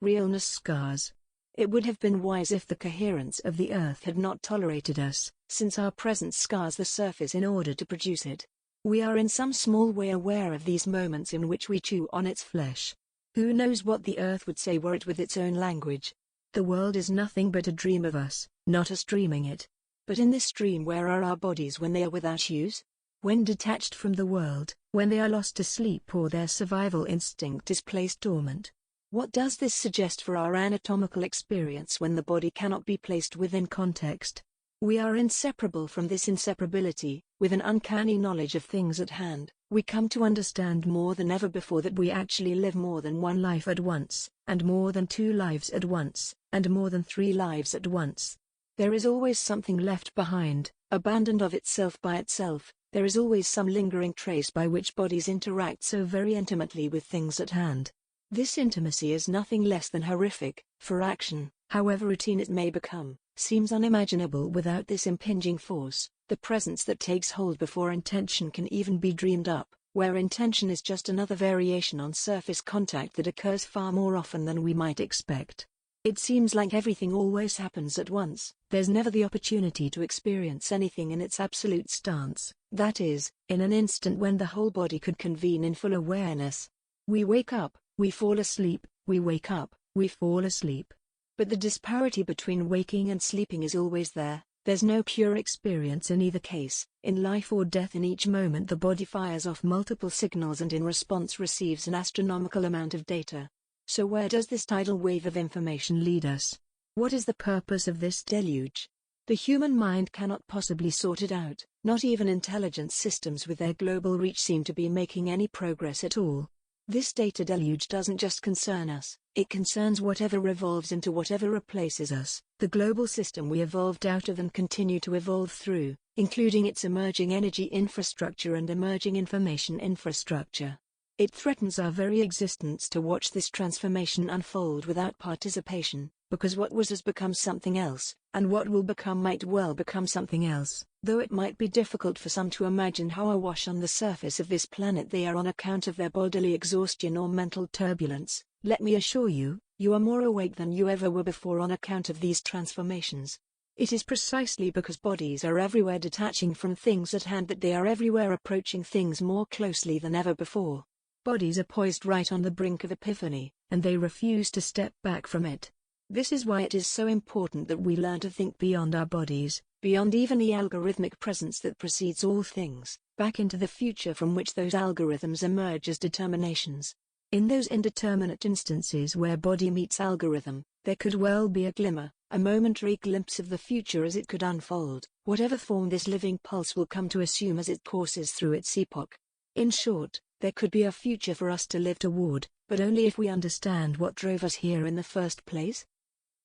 Realness Scars. It would have been wise if the coherence of the earth had not tolerated us, since our presence scars the surface in order to produce it. We are in some small way aware of these moments in which we chew on its flesh. Who knows what the earth would say were it with its own language? The world is nothing but a dream of us, not us dreaming it. But in this dream, where are our bodies when they are without use? When detached from the world, when they are lost to sleep or their survival instinct is placed dormant? What does this suggest for our anatomical experience when the body cannot be placed within context? We are inseparable from this inseparability. With an uncanny knowledge of things at hand, we come to understand more than ever before that we actually live more than one life at once, and more than two lives at once, and more than three lives at once. There is always something left behind, abandoned of itself by itself. There is always some lingering trace by which bodies interact so very intimately with things at hand. This intimacy is nothing less than horrific, for action, however routine it may become, seems unimaginable without this impinging force, the presence that takes hold before intention can even be dreamed up, where intention is just another variation on surface contact that occurs far more often than we might expect. It seems like everything always happens at once. There's never the opportunity to experience anything in its absolute stance, that is, in an instant when the whole body could convene in full awareness. We wake up, we fall asleep, we wake up, we fall asleep. But the disparity between waking and sleeping is always there. There's no pure experience in either case. In life or death, in each moment the body fires off multiple signals and in response receives an astronomical amount of data. So where does this tidal wave of information lead us? What is the purpose of this deluge? The human mind cannot possibly sort it out. Not even intelligence systems with their global reach seem to be making any progress at all. This data deluge doesn't just concern us, it concerns whatever revolves into whatever replaces us, the global system we evolved out of and continue to evolve through, including its emerging energy infrastructure and emerging information infrastructure. It threatens our very existence to watch this transformation unfold without participation, because what was has become something else, and what will become might well become something else. Though it might be difficult for some to imagine how awash on the surface of this planet they are on account of their bodily exhaustion or mental turbulence, let me assure you, you are more awake than you ever were before on account of these transformations. It is precisely because bodies are everywhere detaching from things at hand that they are everywhere approaching things more closely than ever before. Bodies are poised right on the brink of epiphany, and they refuse to step back from it. This is why it is so important that we learn to think beyond our bodies, beyond even the algorithmic presence that precedes all things, back into the future from which those algorithms emerge as determinations. In those indeterminate instances where body meets algorithm, there could well be a glimmer, a momentary glimpse of the future as it could unfold, whatever form this living pulse will come to assume as it courses through its epoch. In short, there could be a future for us to live toward, but only if we understand what drove us here in the first place.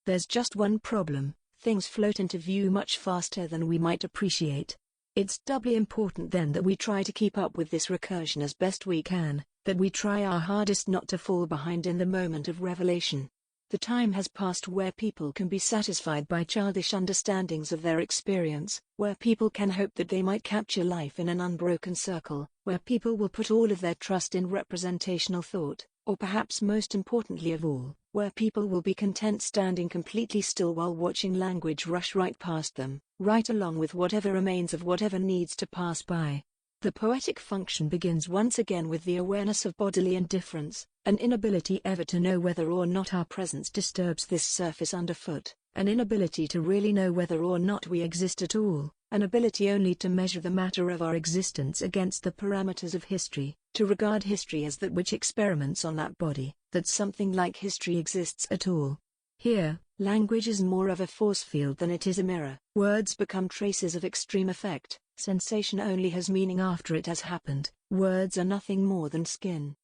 There's just one problem: things float into view much faster than we might appreciate. It's doubly important then that we try to keep up with this recursion as best we can, that we try our hardest not to fall behind in the moment of revelation. The time has passed where people can be satisfied by childish understandings of their experience, where people can hope that they might capture life in an unbroken circle, where people will put all of their trust in representational thought, or perhaps most importantly of all, where people will be content standing completely still while watching language rush right past them, right along with whatever remains of whatever needs to pass by. The poetic function begins once again with the awareness of bodily indifference, an inability ever to know whether or not our presence disturbs this surface underfoot, an inability to really know whether or not we exist at all, an ability only to measure the matter of our existence against the parameters of history, to regard history as that which experiments on that body, that something like history exists at all. Here, language is more of a force field than it is a mirror. Words become traces of extreme effect. Sensation only has meaning after it has happened. Words are nothing more than skin.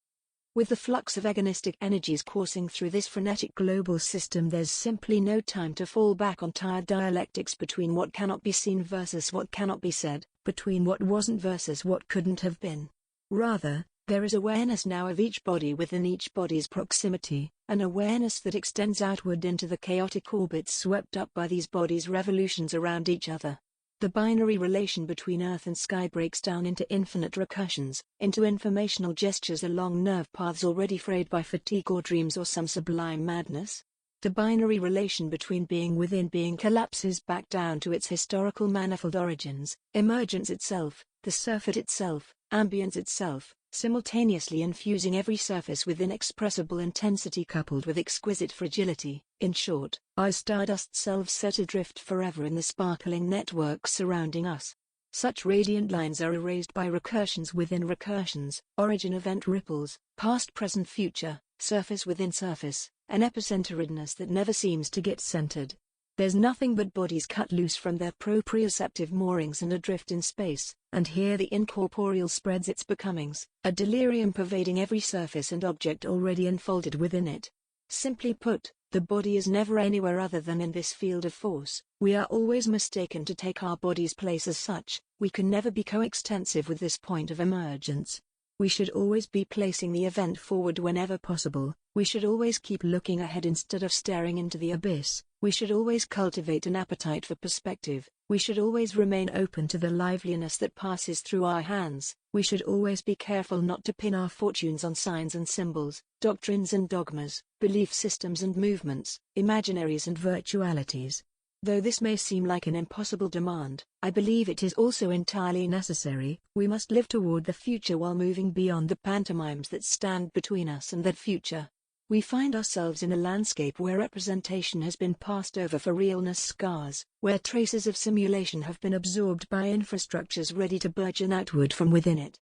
With the flux of agonistic energies coursing through this frenetic global system, there's simply no time to fall back on tired dialectics between what cannot be seen versus what cannot be said, between what wasn't versus what couldn't have been. Rather, there is awareness now of each body within each body's proximity, an awareness that extends outward into the chaotic orbits swept up by these bodies' revolutions around each other. The binary relation between earth and sky breaks down into infinite recursions, into informational gestures along nerve paths already frayed by fatigue or dreams or some sublime madness. The binary relation between being within being collapses back down to its historical manifold origins, emergence itself, the surfeit itself, ambience itself, simultaneously infusing every surface with inexpressible intensity coupled with exquisite fragility. In short, our stardust selves set adrift forever in the sparkling networks surrounding us. Such radiant lines are erased by recursions within recursions, origin-event ripples, past, present, future, surface within surface, an epicenteredness that never seems to get centered. There's nothing but bodies cut loose from their proprioceptive moorings and adrift in space, and here the incorporeal spreads its becomings, a delirium pervading every surface and object already enfolded within it. Simply put, the body is never anywhere other than in this field of force. We are always mistaken to take our body's place as such. We can never be coextensive with this point of emergence. We should always be placing the event forward whenever possible. We should always keep looking ahead instead of staring into the abyss. We should always cultivate an appetite for perspective. We should always remain open to the liveliness that passes through our hands. We should always be careful not to pin our fortunes on signs and symbols, doctrines and dogmas, belief systems and movements, imaginaries and virtualities. Though this may seem like an impossible demand, I believe it is also entirely necessary. We must live toward the future while moving beyond the pantomimes that stand between us and that future. We find ourselves in a landscape where representation has been passed over for realness scars, where traces of simulation have been absorbed by infrastructures ready to burgeon outward from within it.